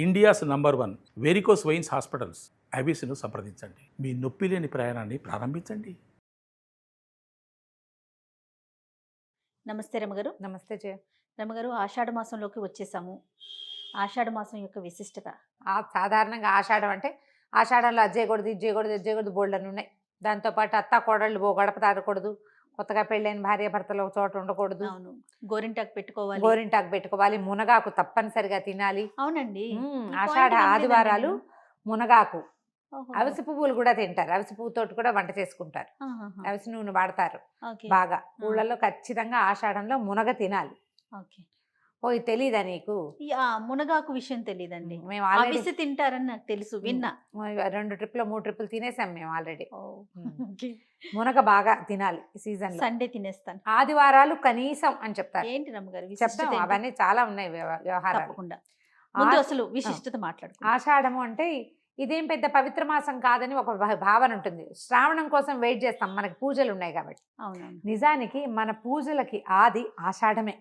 India's number 1 varicose veins hospitals ఐబీసీను సంప్రదించండి. మీ నొప్పి లేని ప్రయాణాన్ని ప్రారంభించండి. నమస్తే రమగారు. నమస్తే జయ. రమగారు, ఆషాఢ మాసంలోకి వచ్చేసాము. ఆషాఢ మాసం యొక్క విశిష్టత. సాధారణంగా ఆషాఢం అంటే ఆషాఢంలో అది చేయకూడదు, ఇది చేయకూడదు, ఇది చేయకూడదు, బోల్డ్ అని ఉన్నాయి. దాంతోపాటు అత్త కోడళ్ళు గడప దాటకూడదు, కొత్తగా పెళ్ళైన భార్య భర్తలు ఒక చోట ఉండకూడదు, అవును, గోరింటాకు పెట్టుకోవాలి, గోరింటాకు పెట్టుకోవాలి, మునగాకు తప్పనిసరిగా తినాలి. అవునండి. ఆషాఢ ఆదివారాలు మునగాకు, ఓహో. అవిసి పువ్వులు కూడా తింటారు. అవిసి పువ్వుతోటి కూడా వంట చేసుకుంటారు. ఆహాహా. అవిసి నూనె వాడతారు ఓకే. బాగా. ఊళ్ళల్లో ఖచ్చితంగా ఆషాఢంలో మునగ తినాలి. ఓకే. ఓ ఇది తెలీదా నీకు? మునగాకు విషయం తెలియదండి. మేము ఆల్రెడీ అవిసి తింటారని నాకు తెలుసు, విన్నా. 2 ట్రిప్లు 3 ట్రిప్లు తినేసాం మేము ఆల్రెడీ. ఓ, ఓకే. మునగ బాగా తినాలి ఈ సీజన్ లో. సండే తినేస్తాను. ఆదివారాలు కనీసం అని చెప్తారు. ఏంటి రమ్మగారు చెప్తాం, విశిష్టత ఏంటి? అవన్నీ చాలా ఉన్నాయి వ్యవహారాలు. తప్పకుండా. ముందు ఆ- అసలు విశిష్టత మాట్లాడుకుందాం. ఆషాఢము అంటే ఇదేం పెద్ద పవిత్ర మాసం కాదని ఒక భావన ఉంటుంది. శ్రావణం కోసం వెయిట్ చేస్తాం, మనకి పూజలు ఉన్నాయి కాబట్టి. అవునవును. నిజానికి మన పూజలకి ఆది ఆషాఢమే.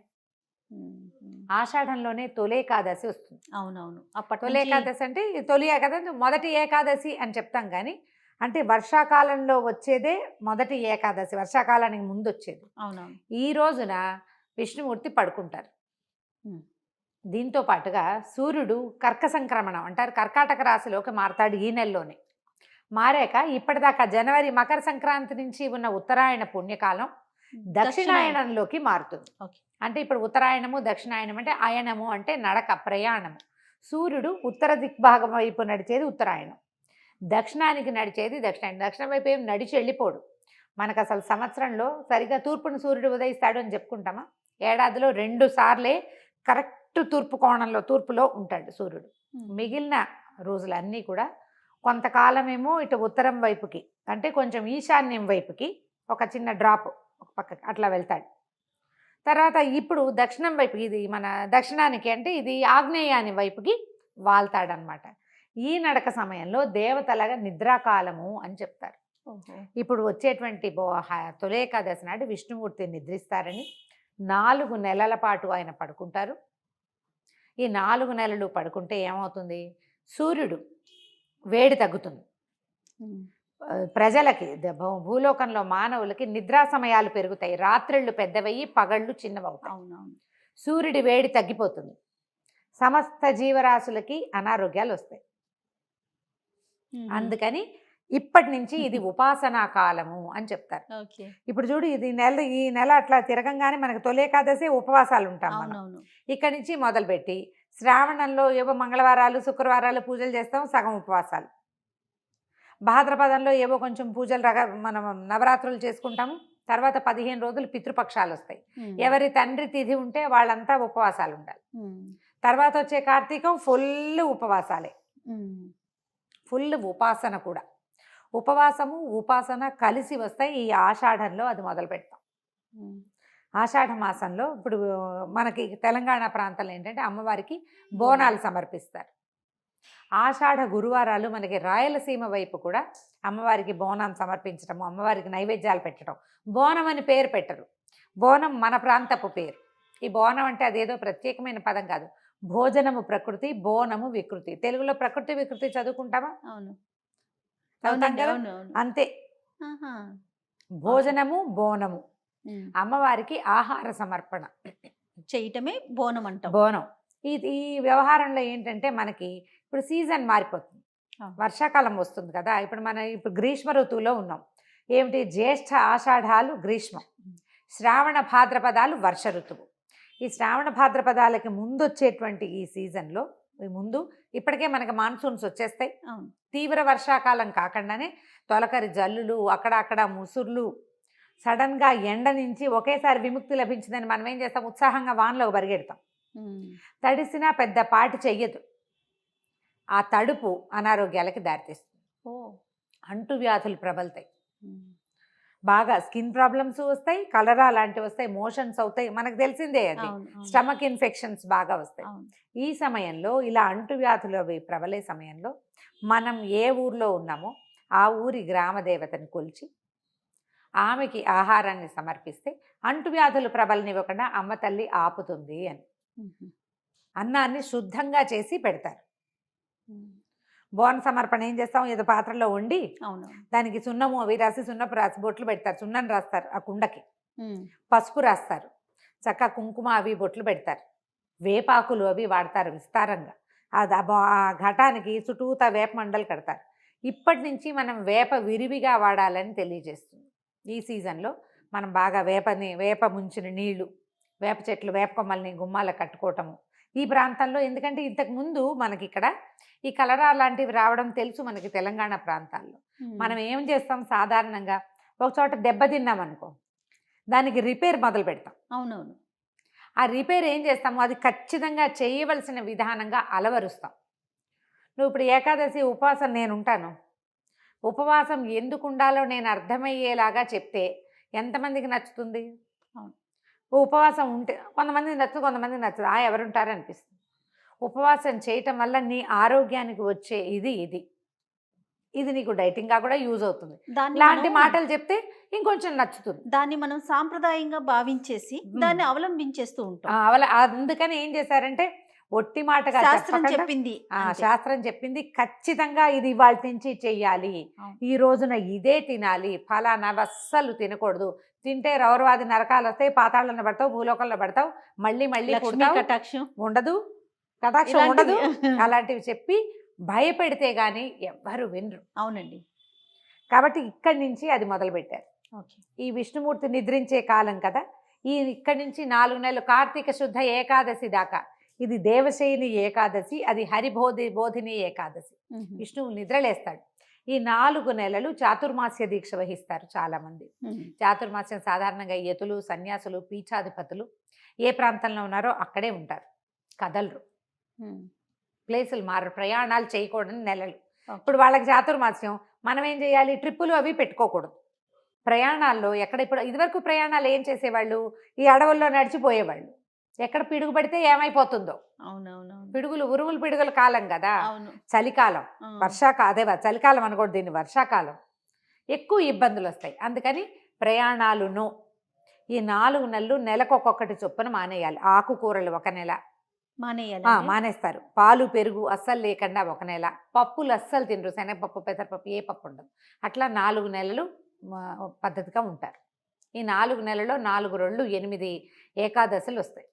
ఆషాఢంలోనే తొలి ఏకాదశి వస్తుంది. అవునవును. అప్పటి తొలి ఏకాదశి అంటే తొలి ఏకాదశి, మొదటి ఏకాదశి అని చెప్తాం. కానీ అంటే వర్షాకాలంలో వచ్చేదే మొదటి ఏకాదశి, వర్షాకాలానికి ముందు వచ్చేది. అవునవును. ఈ రోజున విష్ణుమూర్తి పడుకుంటారు. ఉమ్. దీంతో పాటుగా సూర్యుడు కర్క సంక్రమణం అంటారు, కర్కాటక రాశిలోకి మారతాడు ఈ నెలలోనే. మారాక ఇప్పటిదాకా జనవరి మకర సంక్రాంతి నుంచి ఉన్న ఉత్తరాయణ పుణ్యకాలం దక్షిణాయనంలోకి మారుతుంది. ఓకే. అంటే ఇప్పుడు ఉత్తరాయణము దక్షిణాయనం అంటే అయనము అంటే నడక, ప్రయాణము. సూర్యుడు ఉత్తర దిగ్భాగం వైపు నడిచేది ఉత్తరాయణం, దక్షిణానికి నడిచేది దక్షిణాయనం. దక్షిణం వైపు ఏం నడిచి వెళ్ళిపోడు. మనకు అసలు సంవత్సరంలో సరిగా తూర్పును సూర్యుడు ఉదయిస్తాడు అని చెప్పుకుంటామా? ఏడాదిలో 2 సార్లే కరెక్ట్ తూర్పు కోణంలో, తూర్పులో ఉంటాడు సూర్యుడు. మిగిలిన రోజులన్నీ కూడా కొంతకాలమేమో ఇటు ఉత్తరం వైపుకి, అంటే కొంచెం ఈశాన్యం వైపుకి ఒక చిన్న డ్రాప్ ఒక పక్కకి అట్లా వెళ్తాడు. తర్వాత ఇప్పుడు దక్షిణం వైపు, ఇది మన దక్షిణానికి అంటే ఇది ఆగ్నేయాని వైపుకి వాళ్తాడనమాట. ఈ నడక సమయంలో దేవతలగా నిద్రాకాలము అని చెప్తారు. ఓహో. ఇప్పుడు వచ్చేటువంటి తొలి ఏకాదశి నాడు విష్ణుమూర్తి నిద్రిస్తారని 4 నెలల పాటు ఆయన పడుకుంటారు. ఈ 4 నెలలు పడుకుంటే ఏమవుతుంది? సూర్యుడు వేడి తగ్గుతుంది. ప్రజలకి భూలోకంలో మానవులకి నిద్రా సమయాలు పెరుగుతాయి. రాత్రిళ్ళు పెద్దవయ్యి పగళ్ళు చిన్నవవుతాయి. అవునవును. సూర్యుడి వేడి తగ్గిపోతుంది. సమస్త జీవరాశులకి అనారోగ్యాలు వస్తాయి. అందుకని ఇప్పటి నుంచి ఇది ఉపాసనా కాలము అని చెప్తారు. ఓకే. ఇప్పుడు చూడు, ఈ నెల అట్లా తిరగంగానే మనకు తొలి ఏకాదశి ఉపవాసాలు ఉంటాం మనం. అవునవును. ఇక్కడి నుంచి మొదలుపెట్టి శ్రావణంలో ఏవో మంగళవారాలు శుక్రవారాలు పూజలు చేస్తాం, సగం ఉపవాసాలు. భాద్రపదంలో ఏవో కొంచెం పూజలు మనం నవరాత్రులు చేసుకుంటాము. తర్వాత 15 రోజులు పితృపక్షాలు వస్తాయి. ఎవరి తండ్రి తిథి ఉంటే వాళ్ళంతా ఉపవాసాలు ఉండాలి. తర్వాత వచ్చే కార్తీకం ఫుల్ ఉపవాసాలే, ఫుల్ ఉపాసన కూడా. ఉపవాసము ఉపాసన కలిసి వస్తాయి. ఈ ఆషాఢంలో అది మొదలు పెడతాం. ఆషాఢ మాసంలో ఇప్పుడు మనకి తెలంగాణ ప్రాంతంలో ఏంటంటే అమ్మవారికి బోనాలు సమర్పిస్తారు. ఆషాఢ గురువారాలు మనకి రాయలసీమ వైపు కూడా అమ్మవారికి బోనం సమర్పించడము, అమ్మవారికి నైవేద్యాలు పెట్టడం. బోనం అని పేరు పెట్టరు, బోనం మన ప్రాంతపు పేరు. ఈ బోనం అంటే అదేదో ప్రత్యేకమైన పదం కాదు. భోజనము ప్రకృతి, బోనము వికృతి. తెలుగులో ప్రకృతి వికృతి చదువుకుంటామా? అవును. చదువుతాం కదా, అంతే. భోజనము బోనము, అమ్మవారికి ఆహార సమర్పణ చేయటమే బోనం అంటాం. బోనం. ఈ వ్యవహారంలో ఏంటంటే మనకి ఇప్పుడు సీజన్ మారిపోతుంది. వర్షాకాలం వస్తుంది కదా. ఇప్పుడు గ్రీష్మ ఋతువులో ఉన్నాం. ఏమిటి? జ్యేష్ఠ ఆషాఢాలు గ్రీష్మం, శ్రావణ భాద్రపదాలు వర్ష ఋతువు. ఈ శ్రావణ భాద్రపదాలకి ముందు వచ్చేటువంటి ఈ సీజన్లో ముందు ఇప్పటికే మనకి మాన్సూన్స్ వచ్చేస్తాయి. తీవ్ర వర్షాకాలం కాకుండానే తొలకరి జల్లులు, అక్కడక్కడ ముసుర్లు, సడన్గా ఎండ నుంచి ఒకేసారి విముక్తి లభించిందని మనం ఏం చేస్తాం? ఉత్సాహంగా వానలో పరిగెడతాం. తడిసినా పెద్ద పాటు చెయ్యదు. ఆ తడుపు అనారోగ్యాలకి దారితీస్తుంది. అంటువ్యాధులు ప్రబలుతాయి, బాగా స్కిన్ ప్రాబ్లమ్స్ వస్తాయి, కలరా లాంటివి వస్తాయి, మోషన్స్ అవుతాయి. మనకు తెలిసిందే అది. స్టమక్ ఇన్ఫెక్షన్స్ బాగా వస్తాయి. ఈ సమయంలో ఇలా అంటువ్యాధులు అవి ప్రబలే సమయంలో మనం ఏ ఊర్లో ఉన్నామో ఆ ఊరి గ్రామ దేవతని కొలిచి ఆమెకి ఆహారాన్ని సమర్పిస్తే అంటువ్యాధులు ప్రబలనివ్వకుండా అమ్మ తల్లి ఆపుతుంది అని. అన్నాన్ని శుద్ధంగా చేసి పెడతారు. బోన సమర్పణ ఏం చేస్తాం, ఏదో పాత్రలో వండి అవును. దానికి సున్నము అవి రాసి సున్నపు రాసి బొట్లు పెడతారు, సున్నం రాస్తారు ఆ కుండకి, ఉమ్. పసుపు రాస్తారు, చక్క కుంకుమ అవి బొట్లు పెడతారు, వేపాకులు అవి వాడతారు విస్తారంగా. ఆ ఘటానికి చుట్టూతా వేప మండలు కడతారు. ఇప్పటి నుంచి మనం వేప విరివిగా వాడాలని తెలియజేస్తుంది. ఈ సీజన్లో మనం బాగా వేప ముంచిన నీళ్లు, వేప చెట్లు, వేప కొమ్మల్ని గుమ్మాల కట్టుకోవటము ఈ ప్రాంతంలో. ఎందుకంటే ఇంతకుముందు మనకి ఇక్కడ ఈ కలరా లాంటివి రావడం తెలుసు మనకి తెలంగాణ ప్రాంతాల్లో. మనం ఏం చేస్తాం, సాధారణంగా ఒక చోట దెబ్బతిన్నాం అనుకో, దానికి రిపేర్ మొదలు పెడతాం. అవునవును. ఆ రిపేర్ ఏం చేస్తామో అది ఖచ్చితంగా చేయవలసిన విధానంగా అలవరుస్తాం. నువ్వు ఇప్పుడు ఏకాదశి ఉపవాసం నేను ఉంటాను, ఉపవాసం ఎందుకు ఉండాలో నేను అర్థమయ్యేలాగా చెప్తే ఎంతమందికి నచ్చుతుంది? ఉపవాసం ఉంటే కొంతమందికి నచ్చదు, కొంతమందికి నచ్చదు, ఎవరుంటారు అనిపిస్తుంది. ఉపవాసం చేయటం వల్ల నీ ఆరోగ్యానికి వచ్చే ఇది నీకు డైటింగ్గా కూడా యూజ్ అవుతుంది. ఇలాంటి మాటలు చెప్తే ఇంకొంచెం నచ్చుతుంది. దాన్ని మనం సాంప్రదాయంగా భావించేసి దాన్ని అవలంబించేస్తూ ఉంటాం. అందుకని ఏం చేశారంటే ఒట్టి మాటగా చెప్పింది, శాస్త్రం చెప్పింది ఖచ్చితంగా ఇది ఇవాళ నుంచి చెయ్యాలి, ఈ రోజున ఇదే తినాలి, ఫలానా అస్సలు తినకూడదు, తింటే రౌరవాది నరకాలు వస్తాయి, పాతాళంలో పడతావు, భూలోకంలో పడతావు, మళ్ళీ కటాక్షం ఉండదు, కటాక్షం ఉండదు, అలాంటివి చెప్పి భయపెడితే గాని ఎవ్వరు వినరు. అవునండి. కాబట్టి ఇక్కడి నుంచి అది మొదలుపెట్టారు. ఈ విష్ణుమూర్తి నిద్రించే కాలం కదా, ఇక్కడి నుంచి 4 నెలలు కార్తీక శుద్ధ ఏకాదశి దాకా ఇది దేవశయని ఏకాదశి, అది బోధిని ఏకాదశి. విష్ణువు నిద్రలేస్తాడు. ఈ 4 నెలలు చాతుర్మాస్య దీక్ష వహిస్తారు చాలామంది. చాతుర్మాస్యం సాధారణంగా యతులు, సన్యాసులు, పీఠాధిపతులు ఏ ప్రాంతంలో ఉన్నారో అక్కడే ఉంటారు, కదలరు, ప్లేసులు మారు, ప్రయాణాలు చేయకూడని నెలలు. ఇప్పుడు వాళ్ళకి చాతుర్మాస్యం, మనం ఏం చేయాలి, ట్రిప్పులు అవి పెట్టుకోకూడదు. ప్రయాణాల్లో ఇప్పుడు ఇదివరకు ప్రయాణాలు ఏం చేసేవాళ్ళు, ఈ అడవుల్లో నడిచిపోయేవాళ్ళు, ఎక్కడ పిడుగు పడితే ఏమైపోతుందో. అవునవును. ఉరుములు పిడుగుల కాలం కదా, చలికాలం, చలికాలం అనకూడదు దీన్ని, వర్షాకాలం, ఎక్కువ ఇబ్బందులు వస్తాయి. అందుకని ప్రయాణాలును ఈ 4 నెలలు నెలకు ఒక్కొక్కటి చొప్పున మానేయాలి. ఆకుకూరలు 1 నెల మానేస్తారు, పాలు పెరుగు అస్సలు లేకుండా 1 నెల, పప్పులు అస్సలు తినరు, శనగపప్పు, పెసరపప్పు, ఏ పప్పు ఉండదు. అట్లా 4 నెలలు పద్ధతిగా ఉంటారు. ఈ 4 నెలల్లో 4 రోజులు 8 ఏకాదశులు వస్తాయి.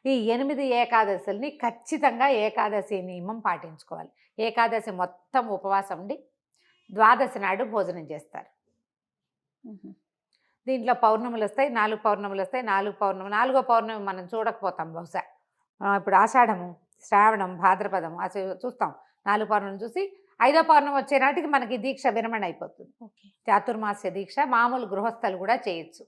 ఈ 8 ఏకాదశుల్ని ఖచ్చితంగా ఏకాదశి నియమం పాటించుకోవాలి. ఏకాదశి మొత్తం ఉపవాసం ఉండి ద్వాదశి నాడు భోజనం చేస్తారు. దీంట్లో పౌర్ణములు వస్తాయి, 4 పౌర్ణములు వస్తాయి. 4వ పౌర్ణమి మనం చూడకపోతాం బహుశా. ఇప్పుడు ఆషాఢము, శ్రావణం, భాద్రపదము చూస్తాం. 4 పౌర్ణములు చూసి 5వ పౌర్ణమి వచ్చే నాటికి మనకి దీక్ష విరమణ అయిపోతుంది. చాతుర్మాస్య దీక్ష మామూలు గృహస్థులు కూడా చేయొచ్చు.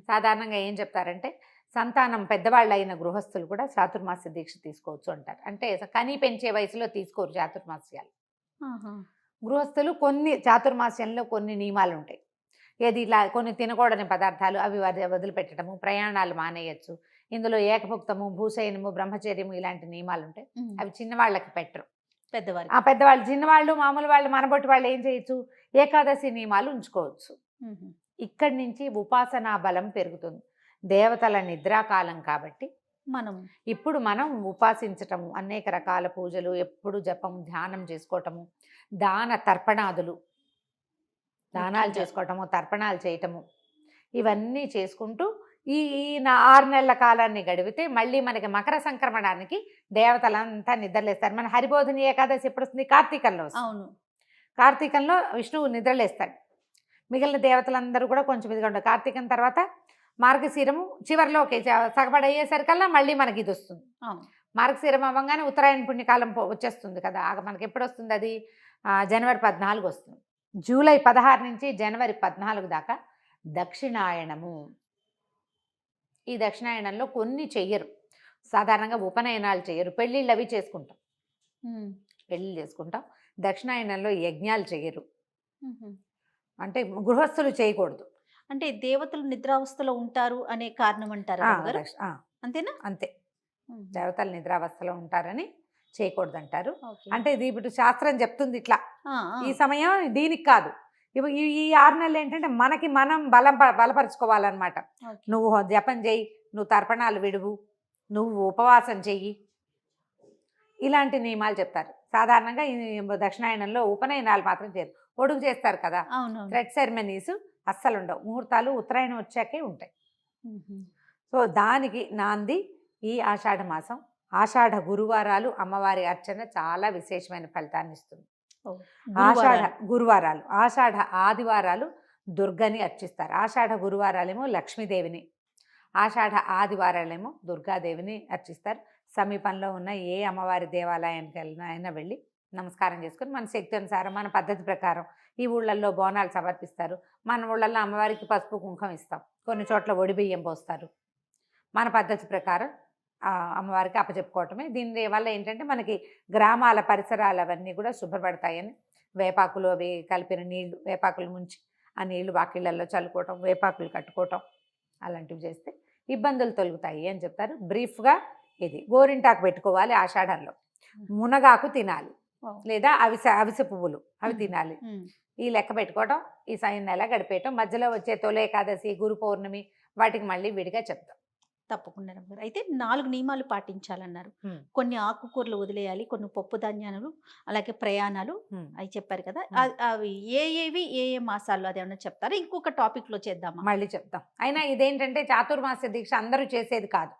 సాధారణంగా ఏం చెప్తారంటే సంతానం పెద్దవాళ్ళు అయిన గృహస్థులు కూడా చాతుర్మాస్య దీక్ష తీసుకోవచ్చు అంటారు. అంటే కనీ పెంచే వయసులో తీసుకోరు చాతుర్మాస్యాలు. గృహస్థులు కొన్ని చాతుర్మాస్యంలో కొన్ని నియమాలు ఉంటాయి. ఏది ఇలా కొన్ని తినకూడని పదార్థాలు అవి వదిలిపెట్టడము, ప్రయాణాలు మానేయచ్చు. ఇందులో ఏకభుక్తము, భూశయనము, బ్రహ్మచర్యము ఇలాంటి నియమాలు ఉంటాయి. అవి చిన్నవాళ్ళకి పెట్టరు, పెద్దవాళ్ళు. చిన్నవాళ్ళు మామూలు వాళ్ళు మనబొట్టి వాళ్ళు ఏం చేయొచ్చు, ఏకాదశి నియమాలు ఉంచుకోవచ్చు. ఇక్కడి నుంచి ఉపాసనా బలం పెరుగుతుంది. దేవతల నిద్రాకాలం కాబట్టి ఇప్పుడు మనం ఉపాసించటము, అనేక రకాల పూజలు, ఎప్పుడు జపం, ధ్యానం చేసుకోవటము, దానాలు చేసుకోవటము, తర్పణాలు చేయటము, ఇవన్నీ చేసుకుంటూ ఈ 6 నెలల కాలాన్ని గడిపితే మళ్ళీ మనకి మకర సంక్రమణానికి దేవతలంతా నిద్రలేస్తారు. మన హరిబోధిని ఏకాదశి ఎప్పుడు వస్తుంది, కార్తీకంలో వస్తుంది. అవును, కార్తీకంలో విష్ణువు నిద్రలేస్తాడు. మిగిలిన దేవతలందరూ కూడా కొంచెం ఇదిగా ఉంటారు. కార్తీకం తర్వాత మార్గశిరము చివరిలోకి సగపడయ్యేసరికల్లా మళ్ళీ మనకి ఇది వస్తుంది. మార్గశిరం అవ్వగానే ఉత్తరాయణ పుణ్యకాలం వచ్చేస్తుంది కదా, మనకి ఎప్పుడు వస్తుంది అది, జనవరి 14 వస్తుంది. జూలై 16 నుంచి జనవరి 14 దాకా దక్షిణాయనము. ఈ దక్షిణాయనంలో కొన్ని చెయ్యరు, సాధారణంగా ఉపనయనాలు చెయ్యరు, పెళ్ళిళ్ళు అవి చేసుకుంటాం, పెళ్ళిళ్ళు చేసుకుంటాం. దక్షిణాయనంలో యజ్ఞాలు చెయ్యరు, అంటే గృహస్థులు చేయకూడదు. అంటే దేవతలు నిద్రావస్థలో ఉంటారు అనే కారణం అంటారు, అంతేనా? అంతే, దేవతలు నిద్రావస్థలో ఉంటారని చేయకూడదు అంటారు. అంటే ఇది ఇప్పుడు శాస్త్రం చెప్తుంది ఇట్లా, ఈ సమయం దీనికి కాదు. ఈ 6 నెలలు ఏంటంటే మనకి మనం బలపరుచుకోవాలన్నమాట. నువ్వు జపం చెయ్యి, నువ్వు తర్పణాలు విడువు, నువ్వు ఉపవాసం చెయ్యి, ఇలాంటి నియమాలు చెప్తారు. సాధారణంగా ఈ దక్షిణాయనంలో ఉపనయనాలు మాత్రం చేయరు. ఒడుగు చేస్తారు కదా, అవును. థ్రెడ్ సెరమనీస్ అస్సలు ఉండవు. ముహూర్తాలు ఉత్తరాయణం వచ్చాకే ఉంటాయి. సో దానికి నాంది ఈ ఆషాఢ మాసం. ఆషాఢ గురువారాలు అమ్మవారి అర్చన చాలా విశేషమైన ఫలితాన్ని ఇస్తుంది. ఆషాఢ గురువారాలు, ఆషాఢ ఆదివారాలు దుర్గని అర్చిస్తారు. ఆషాఢ గురువారాలేమో లక్ష్మీదేవిని, ఆషాఢ ఆదివారాలేమో దుర్గాదేవిని అర్చిస్తారు. సమీపంలో ఉన్న ఏ అమ్మవారి దేవాలయానికి అయినా వెళ్ళి నమస్కారం చేసుకొని మన శక్తి అనుసారం మన పద్ధతి ప్రకారం ఈ ఊళ్ళల్లో బోనాలు సమర్పిస్తారు. మన ఊళ్ళల్లో అమ్మవారికి పసుపు కుంకుమ ఇస్తాం, కొన్ని చోట్ల ఒడిబియ్యం పోస్తారు. మన పద్ధతి ప్రకారం అమ్మవారికి అప్పచెప్పుకోవటమే. దీని వల్ల ఏంటంటే మనకి గ్రామాల పరిసరాలు అవన్నీ కూడా శుభ్రపడతాయని, వేపాకులు అవి కలిపిన నీళ్లు, వేపాకులు ముంచి ఆ నీళ్లు వాకిళ్ళల్లో చల్లుకోవటం, వేపాకులు కట్టుకోవటం అలాంటివి చేస్తే ఇబ్బందులు తొలుగుతాయి అని చెప్తారు. బ్రీఫ్గా ఇది గోరింటాకు పెట్టుకోవాలి ఆషాఢంలో, మునగాకు తినాలి, లేదా అవిసె పువ్వులు అవి తినాలి. ఈ లెక్క పెట్టుకోవటం, ఈ నెల గడిపేయటం. మధ్యలో వచ్చే తొలి ఏకాదశి, గురు పౌర్ణమి వాటికి మళ్ళీ విడిగా చెప్తాం. తప్పకుండా రమ్మగారు. అయితే 4 నియమాలు పాటించాలన్నారు. కొన్ని ఆకుకూరలు వదిలేయాలి, కొన్ని పప్పు ధాన్యాలు, అలాగే ప్రయాణాలు అవి చెప్పారు కదా. అవి ఏ మాసాల్లో అది ఏమన్నా చెప్తారా? ఇంకొక టాపిక్ లో చేద్దామా? మళ్ళీ చెప్తాం. అయినా ఇదేంటంటే చాతుర్మాస దీక్ష అందరూ చేసేది కాదు.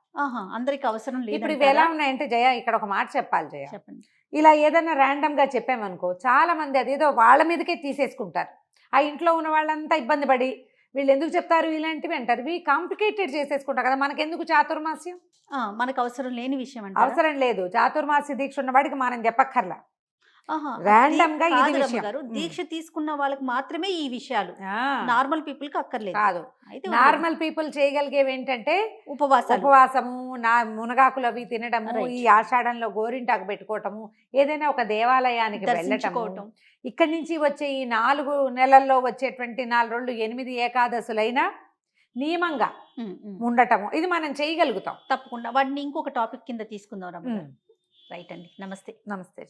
అందరికి అవసరం లేదు. ఇప్పుడు ఇవి ఎలా ఉన్నాయంటే జయ, ఇక్కడ ఒక మాట చెప్పాలి జయ. చెప్పండి. ఇలా ఏదైనా ర్యాండమ్ గా చెప్పామనుకో, చాలా మంది అదేదో వాళ్ళ మీదకే తీసేసుకుంటారు. ఆ ఇంట్లో ఉన్న వాళ్ళంతా ఇబ్బంది పడి వీళ్ళు ఎందుకు చెప్తారు ఇలాంటివి అంటారు. ఇవి కాంప్లికేటెడ్ చేసేసుకుంటారు కదా. మనకెందుకు చాతుర్మాస్యం? మనకు అవసరం లేని విషయం అంటే అవసరం లేదు. చాతుర్మాస్య దీక్ష ఉన్నవాడికి మనం చెప్పక్కర్లా. ర్యాండమ్ గా ఇది విషయం. దీక్ష తీసుకున్న వాళ్ళకి మాత్రమే ఈ విషయాలు, నార్మల్ పీపుల్ కి అక్కర్లేదు. కాదు, నార్మల్ పీపుల్ చేయగలిగేవి ఏంటంటే ఉపవాసము, మునగాకులు అవి తినడము, ఈ ఆషాఢంలో గోరింటాకు పెట్టుకోవటము, ఏదైనా ఒక దేవాలయానికి వెళ్ళటం. ఇక్కడి నుంచి వచ్చే ఈ 4 నెలల్లో వచ్చేటువంటి 4 రోజులు 8 ఏకాదశులైనా నియమంగా ఉండటము, ఇది మనం చేయగలుగుతాం. తప్పకుండా వాటిని ఇంకొక టాపిక్ కింద తీసుకుందాం. రైట్ అండి. నమస్తే. నమస్తే.